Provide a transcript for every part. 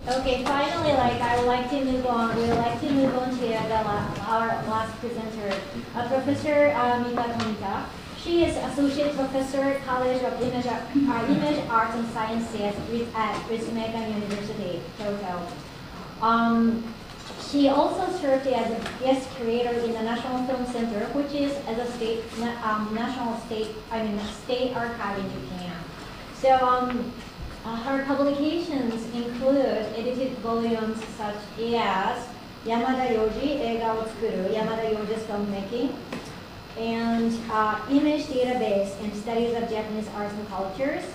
Okay, finally, I would like to move on. We would like to move on to our last presenter, Professor Mika Tomita. She is Associate Professor, College of Image Arts and Sciences at Ritsumeikan University, Kyoto. She also served as a guest curator in the National Film Center, which is as a state archive in Japan. So her publications include edited volumes such as Yamada Yoji, Eiga wo Tsukuru, Yamada Yoji's Filmmaking, and Image Database and Studies of Japanese Arts and Cultures,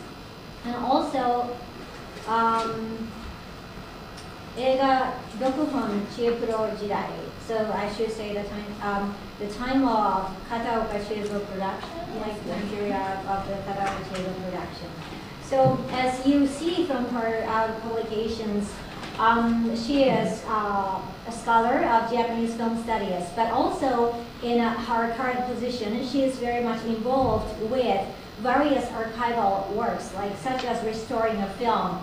and also Eiga Dokuhon Chiepuro Jidai. So I should say the time of Kataoka Chizo production, like the period of the Kataoka Chizo production. So as you see from her publications, she is a scholar of Japanese film studies, but also in her current position, she is very much involved with various archival works, such as restoring a film.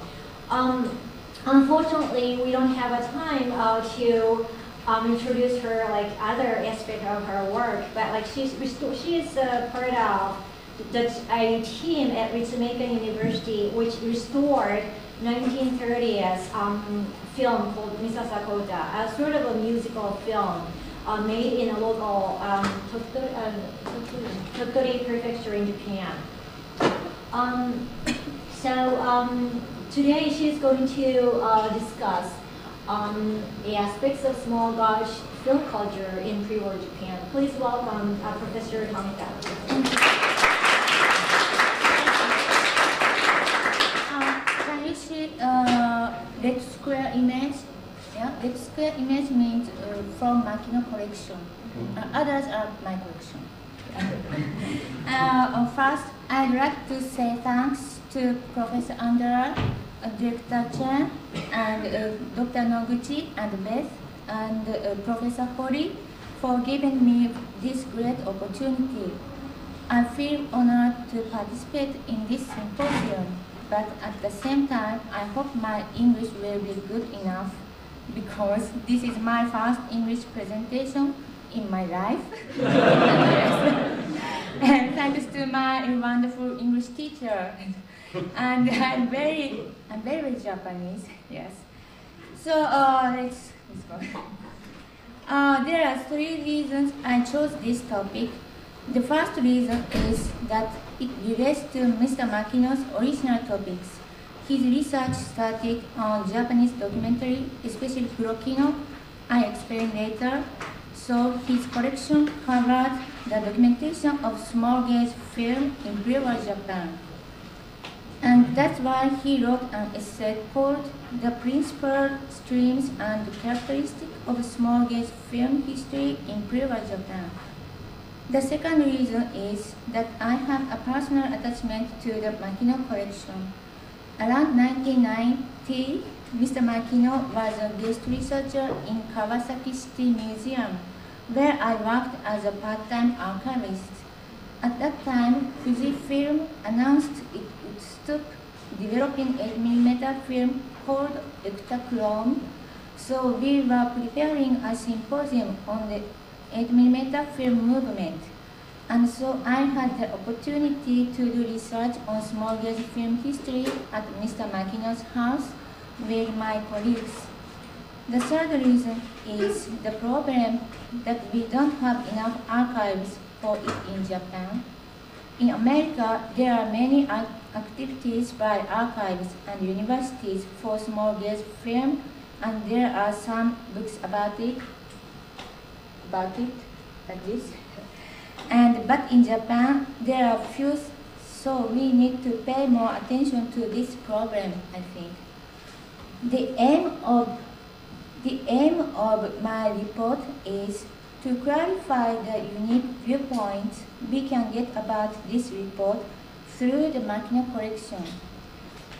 Unfortunately, we don't have a time to introduce her other aspect of her work, but she is part of a team at Ritsumeikan University which restored 1930s film called Misasakota, a sort of a musical film made in a local Tottori prefecture in Japan. Today she's going to discuss the aspects of smallGauge film culture in pre-war Japan. Please welcome Professor Tomita. Can you see red square image? Yeah, red square image means from Makino Collection. Others are my collection. First, I'd like to say thanks to Professor Andara, Director Chen, and Dr. Noguchi, and Beth, and Professor Hori for giving me this great opportunity. I feel honored to participate in this symposium, but at the same time, I hope my English will be good enough because this is my first English presentation in my life. And thanks to my wonderful English teacher. And I'm very Japanese, yes. So let's go. There are three reasons I chose this topic. The first reason is that it relates to Mr. Makino's original topics. His research started on Japanese documentary, especially Kurokino, I explain later. So his collection covered the documentation of small-gauge film in Prewar, Japan. And that's why he wrote an essay called The Principal Streams and Characteristics of Small-Gauge Film History in Prewar, Japan. The second reason is that I have a personal attachment to the Makino Collection. Around 1990, Mr. Makino was a guest researcher in Kawasaki City Museum, where I worked as a part-time archivist. At that time, Fujifilm announced it would stop developing 8mm film called Ektachrome, so we were preparing a symposium on the 8mm film movement. And so I had the opportunity to do research on small-gauge film history at Mr. Makino's house with my colleagues. The third reason is the problem that we don't have enough archives for it in Japan. In America, there are many activities by archives and universities for small-gauge film, and there are some books about it like this. But in Japan, there are few, so we need to pay more attention to this problem, I think. The aim of my report is to clarify the unique viewpoints we can get about this report through the Makino Collection.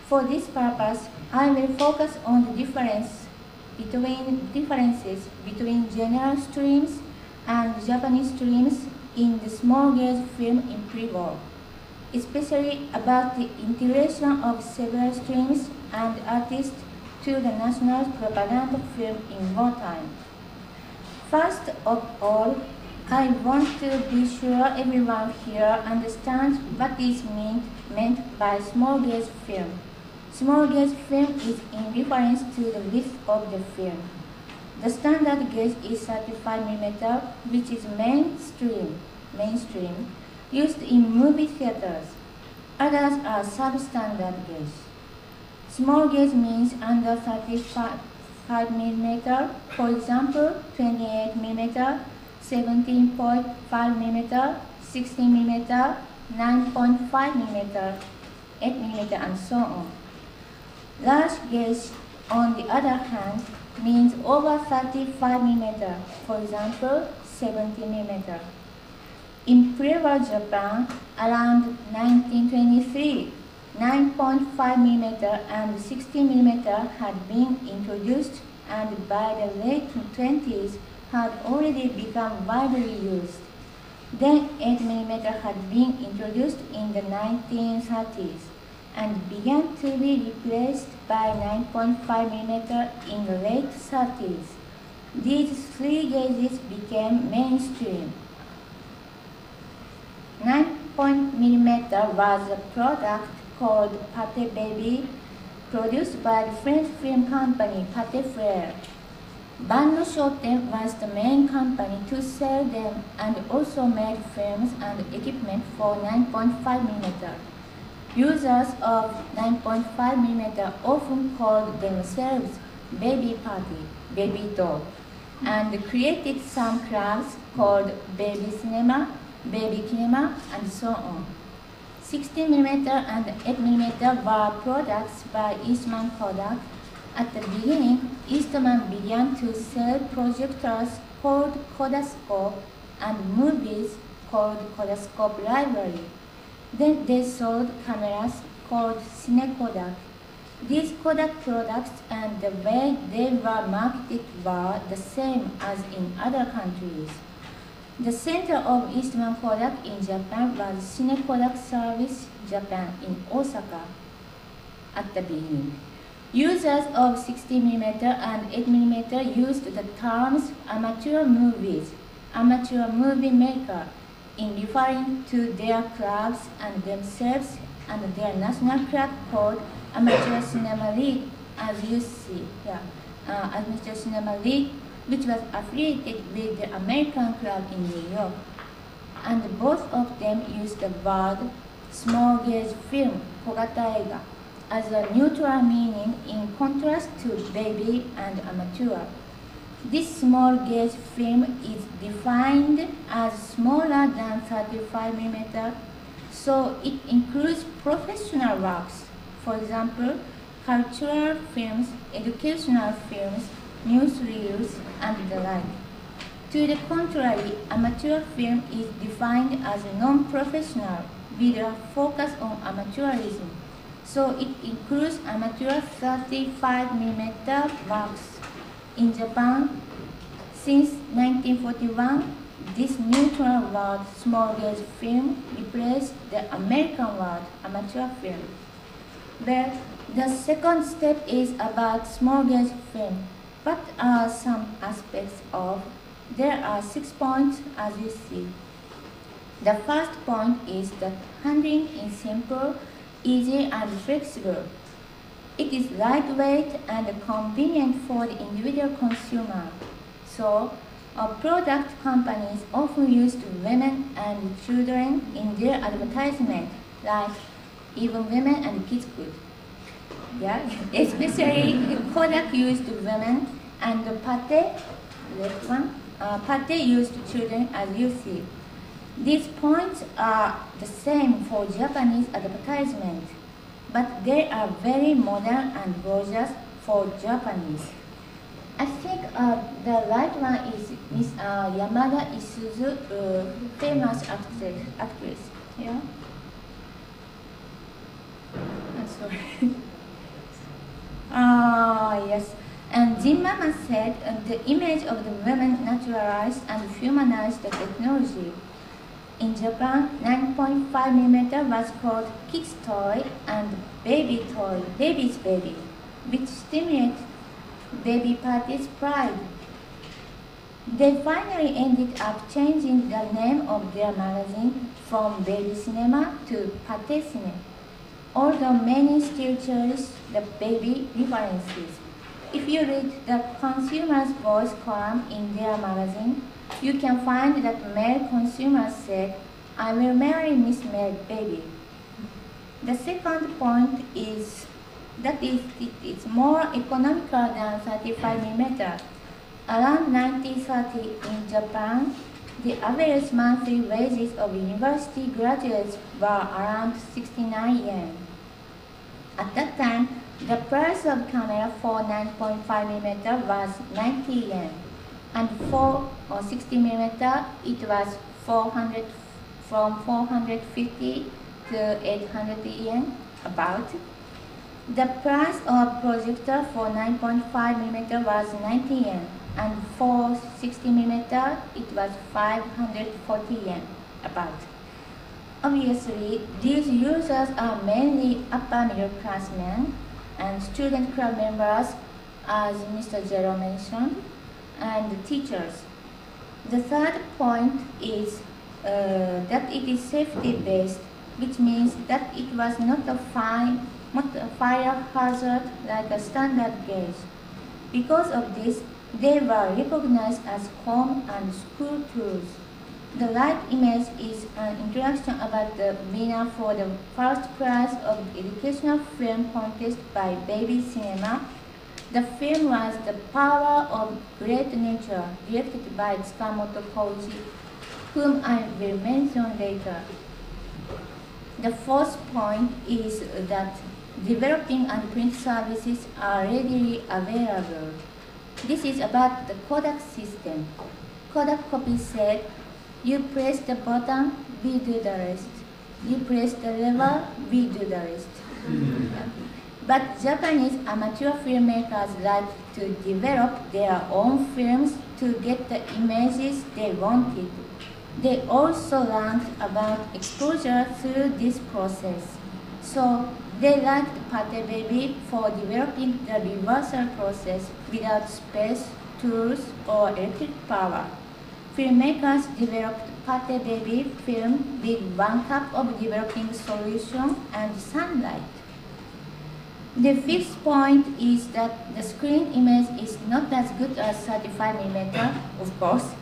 For this purpose, I will focus on the differences between general streams and Japanese streams in the small-gauge film in pre-war, especially about the integration of several streams and artists to the national propaganda film in wartime. First of all, I want to be sure everyone here understands what is meant by small-gauge film. Small-gauge film is in reference to the width of the film. The standard gauge is 35mm, which is mainstream, used in movie theaters. Others are substandard gauge. Small gauge means under 35mm, for example, 28mm, 17.5mm, 16mm, 9.5mm, 8mm, and so on. Large gauge, on the other hand, means over 35mm, for example, 70mm. In Prewar, Japan, around 1923, 9.5mm and 60mm had been introduced, and by the late 20s had already become widely used. Then 8mm had been introduced in the 1930s and began to be replaced by 9.5mm in the late 30s. These three gauges became mainstream. 9mm was a product called Pate Baby, produced by the French film company Pate Frere. Banno Shoten was the main company to sell them and also made films and equipment for 9.5mm. Users of 9.5mm often called themselves baby party, baby doll, and created some clubs called baby cinema, baby kinema, and so on. 16mm and 8mm were products by Eastman Kodak. At the beginning, Eastman began to sell projectors called Kodascope and movies called Kodascope Library. Then they sold cameras called Cine Kodak. These Kodak products and the way they were marketed were the same as in other countries. The center of Eastman Kodak in Japan was Cine Kodak Service Japan in Osaka at the beginning. Users of 60mm and 8mm used the terms amateur movies, amateur movie maker, in referring to their clubs and themselves and their national club called Amateur Cinema League, as you see here. Amateur Cinema League, which was affiliated with the American Club in New York. And both of them used the word small gauge film, Kogata Eiga, as a neutral meaning in contrast to baby and amateur. This small gauge film is defined as smaller than 35mm, so it includes professional works, for example, cultural films, educational films, newsreels, and the like. To the contrary, amateur film is defined as non-professional with a focus on amateurism, so it includes amateur 35mm works. In Japan, since 1941, this neutral word small gauge film replaced the American word amateur film. Well, the second step is about small gauge film. What are some aspects of? There are 6 points as you see. The first point is that handling is simple, easy, and flexible. It is lightweight and convenient for the individual consumer. So, product companies often use women and children in their advertisement, like even women and kids good. Yeah, especially Kodak used women and Pate, left one, Pate used children, as you see. These points are the same for Japanese advertisement, but they are very modern and gorgeous for Japanese. I think the right one is Miss Yamada Isuzu, famous actress. Yeah. I'm sorry. Yes. And Jim Mama said the image of the women naturalized and humanized the technology. In Japan, 9.5mm was called kid's toy and baby toy, baby's baby. which stimulated baby parties' pride. They finally ended up changing the name of their magazine from Baby Cinema to Pate Cine, although many still cherish the baby references. If you read the Consumer's Voice column in their magazine, you can find that male consumers said, "I will marry Miss Baby." The second point is that it's more economical than 35mm. Around 1930 in Japan, the average monthly wages of university graduates were around 69 yen. At that time, the price of camera for 9.5mm was 90 yen, and for 60mm it was 450 to 800 yen about. The price of projector for 9.5mm was 90 yen, and for 60mm it was 540 yen about. Obviously, these users are mainly upper middle class men and student club members, as Mr. Zero mentioned, and teachers. The third point is that it is safety-based, which means that it was not a fire hazard like a standard gauge. Because of this, they were recognized as home and school tools. The right image is an introduction about the winner for the first prize of the educational film contest by Baby Cinema. The film was The Power of Great Nature, directed by Tsukamoto Koji, whom I will mention later. The fourth point is that developing and print services are readily available. This is about the Kodak system. Kodak Copy said, "You press the button, we do the rest. You press the lever, we do the rest." But Japanese amateur filmmakers like to develop their own films to get the images they wanted. They also learned about exposure through this process. So they liked Pate Baby for developing the reversal process without space, tools, or electric power. Filmmakers developed Pate Baby film with 1 cup of developing solution and sunlight. The fifth point is that the screen image is not as good as 35mm, of course.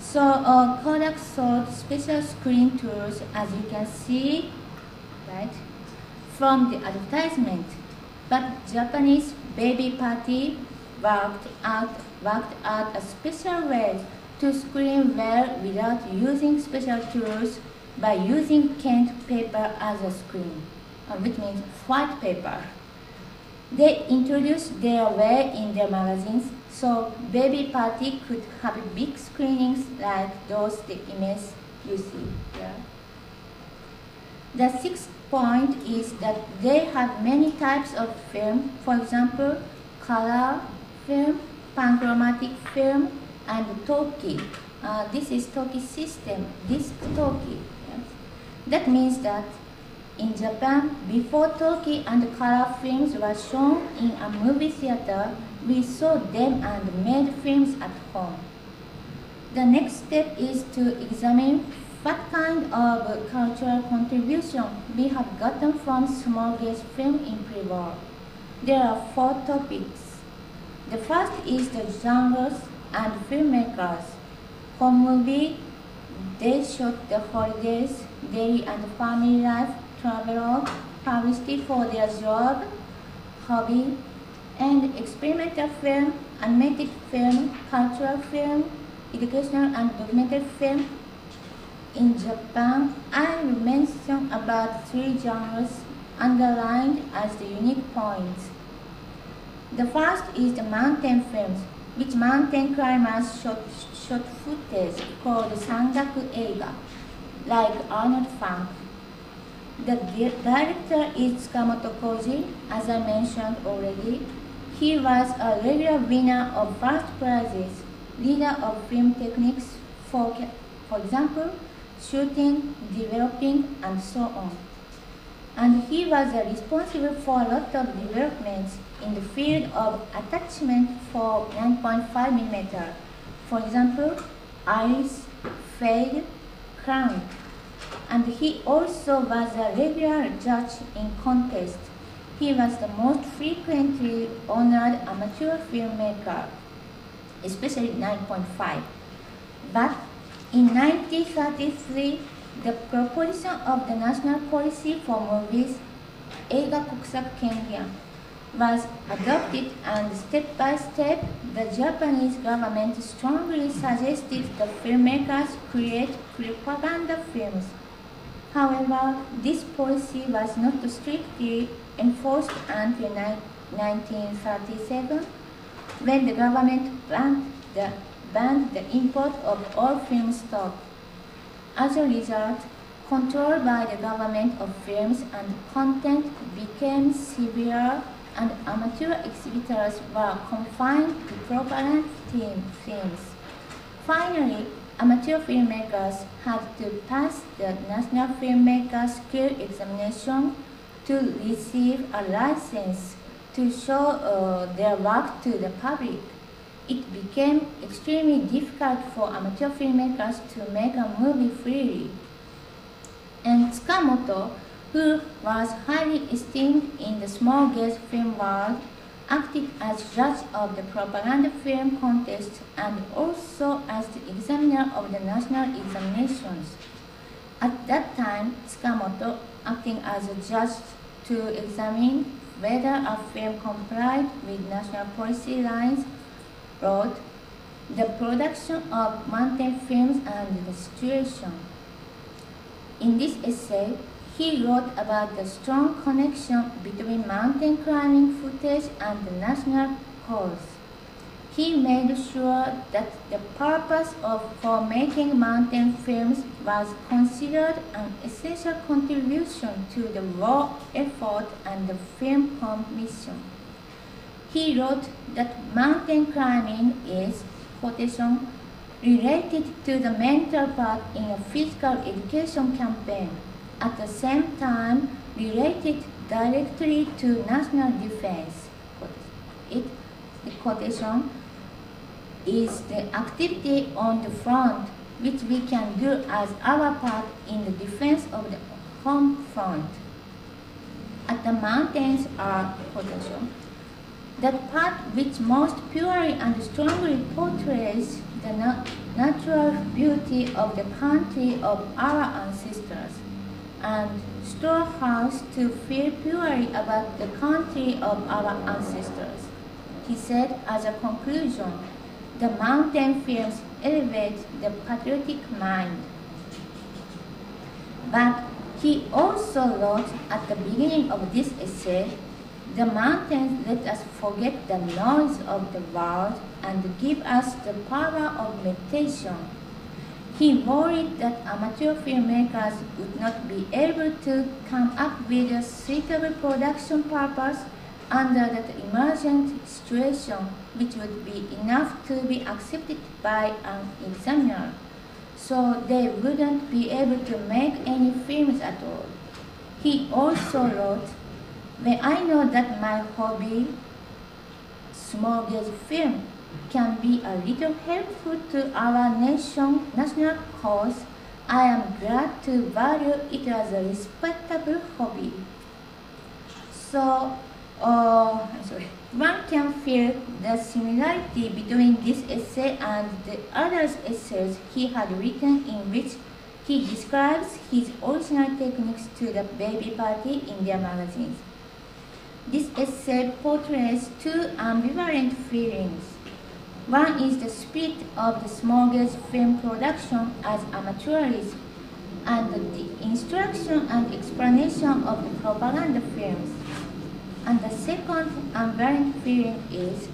So Kodak sold special screen tools, as you can see, right, from the advertisement. But Japanese baby party worked out a special way to screen well without using special tools by using Kent paper as a screen, which means white paper. They introduced their way in their magazines, so baby party could have big screenings like those the image you see here. The sixth point is that they have many types of film, for example, color film, panchromatic film, and Toki. This is Toki system, disc Toki. Yes. That means that in Japan, before Toki and color films were shown in a movie theater, we saw them and made films at home. The next step is to examine what kind of cultural contribution we have gotten from small-gauge film in Prewar. There are 4 topics. The first is the genres and filmmakers. Home movie, they shot the holidays, daily and family life, travel, publicity for their job, hobby, and experimental film, animated film, cultural film, educational and documentary film. In Japan, I will mention about 3 genres underlined as the unique points. The first is the mountain films, which mountain climbers shot footage called Sangaku Eiga, like Arnold Funk. The director is Tsukamoto Koji, as I mentioned already. He was a regular winner of first prizes, leader of film techniques for example, shooting, developing, and so on. And he was responsible for a lot of developments in the field of attachment for 9.5 mm. For example, iris, fade, crown. And he also was a regular judge in contests. He was the most frequently honored amateur filmmaker, especially 9.5. But in 1933, the proposition of the national policy for movies, 映画国策権限, was adopted, and step by step, the Japanese government strongly suggested the filmmakers create propaganda films. However, this policy was not strictly enforced until 1937, when the government banned the import of all film stock. As a result, control by the government of films and content became severe, and amateur exhibitors were confined to propaganda films. Finally, amateur filmmakers had to pass the National Filmmaker Skill Examination to receive a license to show their work to the public. It became extremely difficult for amateur filmmakers to make a movie freely. And Tsukamoto, who was highly esteemed in the small-gauge film world, acted as judge of the propaganda film contest and also as the examiner of the national examinations. At that time, Tsukamoto, acting as a judge to examine whether a film complied with national policy lines, wrote The Production of Mountain Films and the Situation. In this essay, he wrote about the strong connection between mountain climbing footage and the national cause. He made sure that the purpose for making mountain films was considered an essential contribution to the war effort and the film commission. He wrote that mountain climbing is, quotation, related to the mental part in a physical education campaign, at the same time related directly to national defense. The quotation is the activity on the front which we can do as our part in the defense of the home front. At the mountains are, quotation, that part which most purely and strongly portrays the natural beauty of the country of our ancestors, and storehouse to feel purely about the country of our ancestors. He said as a conclusion, the mountain films elevate the patriotic mind. But he also wrote at the beginning of this essay, the mountains let us forget the noise of the world and give us the power of meditation. He worried that amateur filmmakers would not be able to come up with a suitable production purpose under that emergent situation, which would be enough to be accepted by an examiner, so they wouldn't be able to make any films at all. He also wrote, when I know that my hobby, small-gauge film, can be a little helpful to our national cause, I am glad to value it as a respectable hobby. So, one can feel the similarity between this essay and the other essays he had written, in which he describes his original techniques to the baby party in their magazines. This essay portrays two ambivalent feelings. One is the spirit of the small-gauge film production as amateurism, and the instruction and explanation of the propaganda films. And the second ambivalent feeling is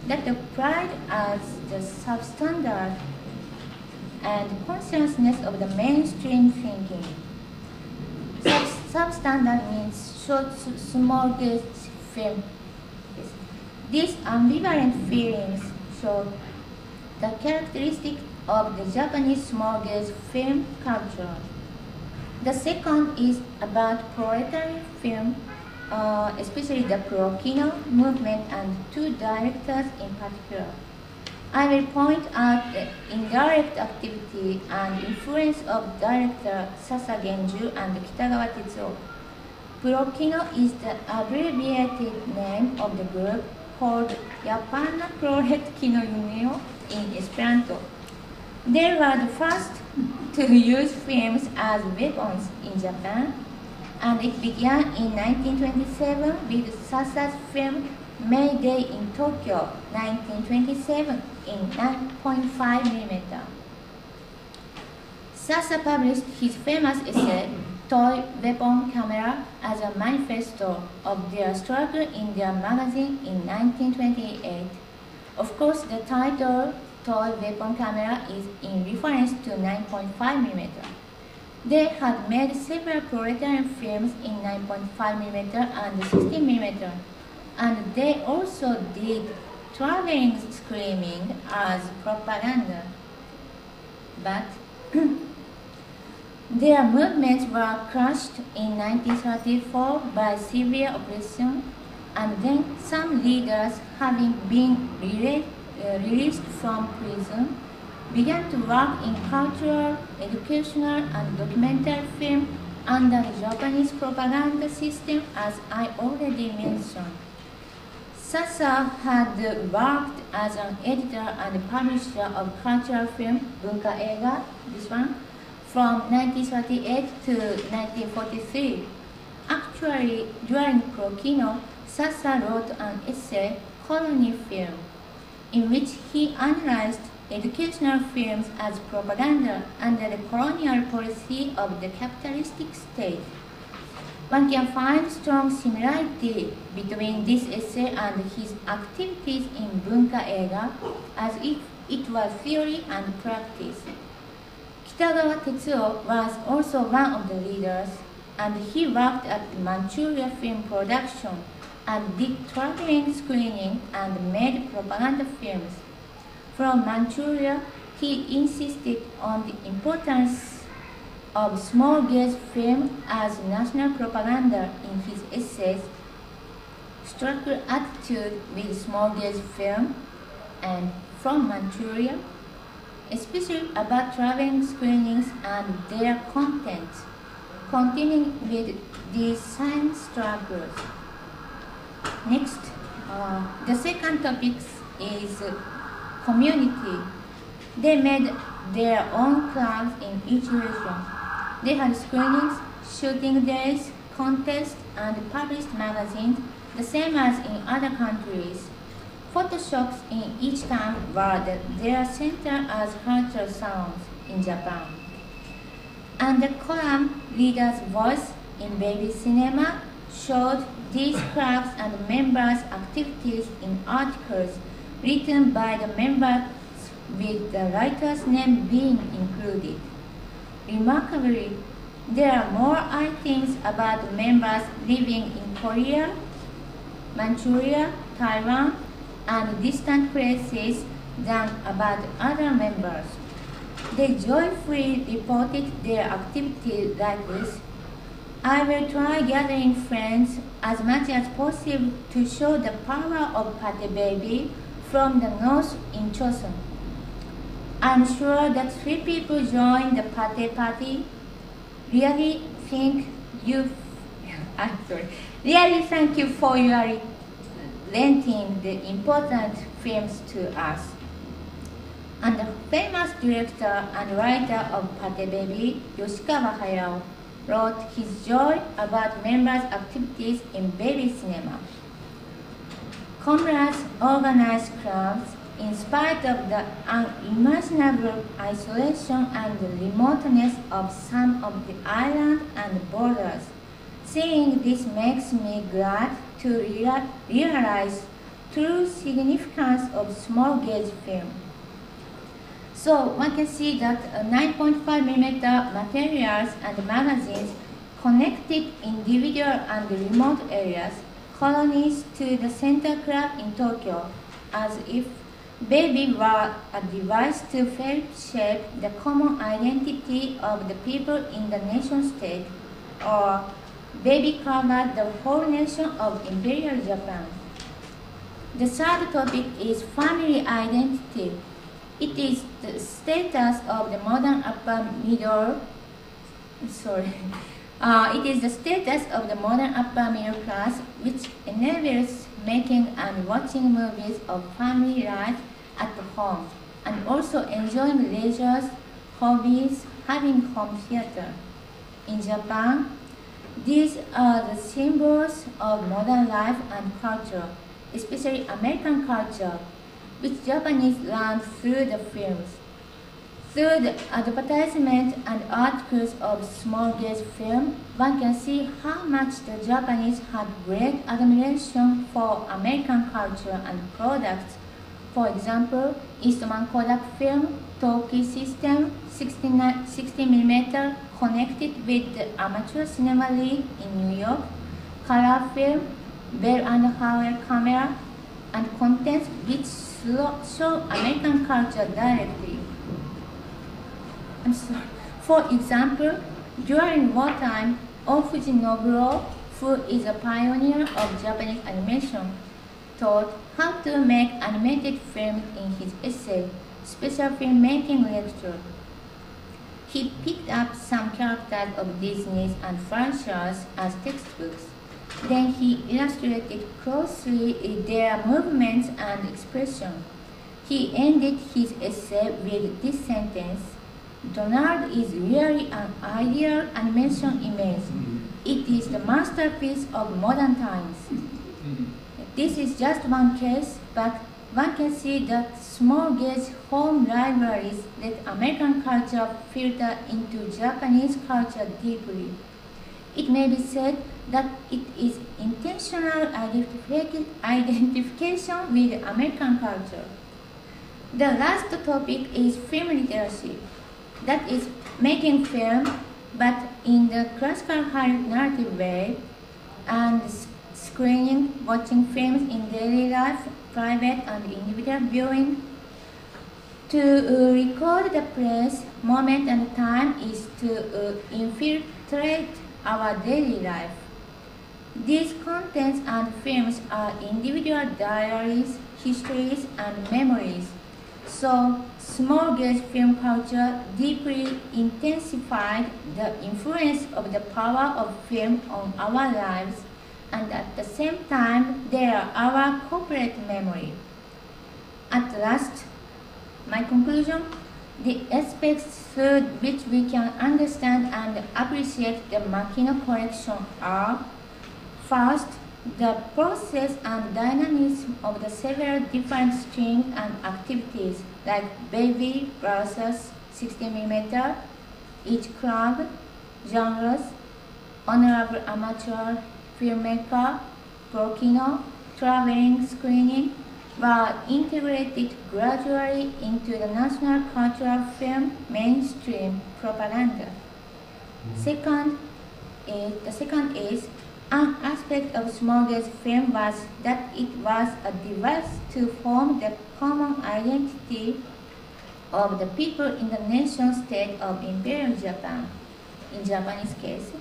that the pride as the substandard and consciousness of the mainstream thinking. Substandard means short, small-gauge film. These ambivalent feelings show the characteristic of the Japanese small-gauge film culture. The second is about proletarian film, especially the pro-Kino movement and two directors in particular. I will point out the indirect activity and influence of director Sasa Genju and Kitagawa Tetsuo. Pro-Kino is the abbreviated name of the group called Japana Pro-Red Kino Union in Esperanto. They were the first to use films as weapons in Japan, and it began in 1927 with Sasa's film May Day in Tokyo, 1927, in 9.5mm. Sasa published his famous essay, Toy Weapon Camera, as a manifesto of their struggle in their magazine in 1928. Of course, the title Toy Weapon Camera is in reference to 9.5mm. They had made several proletarian films in 9.5mm and 16mm, and they also did traveling screaming as propaganda. But their movements were crushed in 1934 by severe oppression, and then some leaders, having been released from prison, began to work in cultural, educational, and documentary film under the Japanese propaganda system, as I already mentioned. Sasa had worked as an editor and publisher of cultural film, Bunka Eiga, this one, from 1938 to 1943. Actually, during Pro-Kino, Sasa wrote an essay, Colony Film, in which he analyzed educational films as propaganda under the colonial policy of the capitalistic state. One can find strong similarity between this essay and his activities in Bunka Eiga, as if it was theory and practice. Kitagawa Tetsuo was also one of the leaders, and he worked at Manchuria Film Production and did traveling screening and made propaganda films. From Manchuria, he insisted on the importance of small-gauge film as national propaganda in his essays, Struggle Attitude with Small-Gauge Film, and From Manchuria, especially about traveling screenings and their content, continuing with these science struggles. Next, the second topic is community. They made their own clubs in each region. They had screenings, shooting days, contests, and published magazines, the same as in other countries. Photoshops in each town were their center as cultural salons in Japan. And the column Reader's Voice in Baby Cinema showed these clubs and members' activities in articles written by the members with the writer's name being included. Remarkably, there are more items about members living in Korea, Manchuria, Taiwan, and distant places than about other members. They joyfully reported their activities like this. I will try gathering friends as much as possible to show the power of Pate Baby from the north in Chosun. I'm sure that 3 people joined the Pate party. Really thank you for your lending the important films to us. And the famous director and writer of Pate Baby, Yoshikawa Hayao, wrote his joy about members' activities in baby cinema. Comrades organized clubs in spite of the unimaginable isolation and the remoteness of some of the island and borders. Seeing this makes me glad to realize true significance of small-gauge film. So one can see that 9.5mm materials and magazines connected individual and remote areas, colonies to the center club in Tokyo, as if baby were a device to shape the common identity of the people in the nation state, or baby covered the whole nation of Imperial Japan. The third topic is family identity. It is the status of the modern upper middle. It is the status of the modern upper middle class, which enables making and watching movies of family life at home, and also enjoying leisure, hobbies, having home theater. In Japan, these are the symbols of modern life and culture, especially American culture, which Japanese learn through the films. Through the advertisement and articles of small-gauge film, one can see how much the Japanese had great admiration for American culture and products. For example, Eastman Kodak film, talkie system, 60mm connected with the Amateur Cinema League in New York, color film, Bell and Howell camera, and contents which show American culture directly. For example, during wartime, Ofuji Nobuo, who is a pioneer of Japanese animation, taught how to make animated films in his essay, Special Filmmaking Lecture. He picked up some characters of Disney and franchise as textbooks. Then he illustrated closely their movements and expression. He ended his essay with this sentence: Donald is really an ideal animation image. It is the masterpiece of modern times. This is just one case, but one can see that small-gauge home libraries let American culture filter into Japanese culture deeply. It may be said that it is intentional identification with American culture. The last topic is film literacy. That is making film, but in the classical narrative way, and screening, watching films in daily life, private and individual viewing. To record the place, moment and time is to infiltrate our daily life. These contents and films are individual diaries, histories, and memories. So, small-gauge film culture deeply intensified the influence of the power of film on our lives, and at the same time, they are our corporate memory. At last, my conclusion, the aspects through which we can understand and appreciate the Makino Collection are: first, the process and dynamism of the several different streams and activities like baby versus 60mm, each club, genres, honorable amateur filmmaker, Makino, traveling screening, were integrated gradually into the national cultural film mainstream propaganda. The second is an aspect of small-gauge film was that it was a device to form the common identity of the people in the nation-state of Imperial Japan. In Japanese case,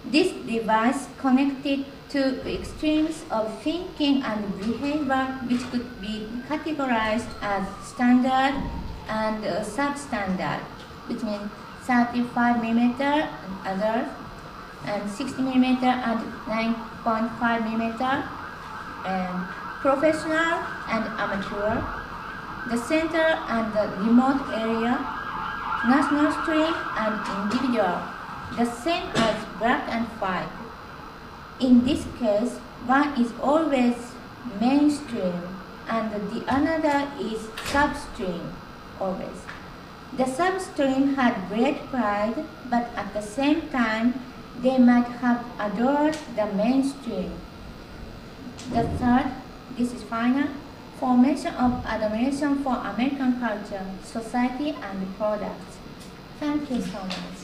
this device connected to extremes of thinking and behavior which could be categorized as standard and substandard, which means 35mm and others, and 60mm and 9.5mm, and professional and amateur, the center and the remote area, national stream and individual, the same as black and white. In this case, one is always mainstream and the another is substream, always. The substream had great pride, but at the same time, they might have adored the mainstream. The third, this is final, formation of admiration for American culture, society, and products. Thank you so much.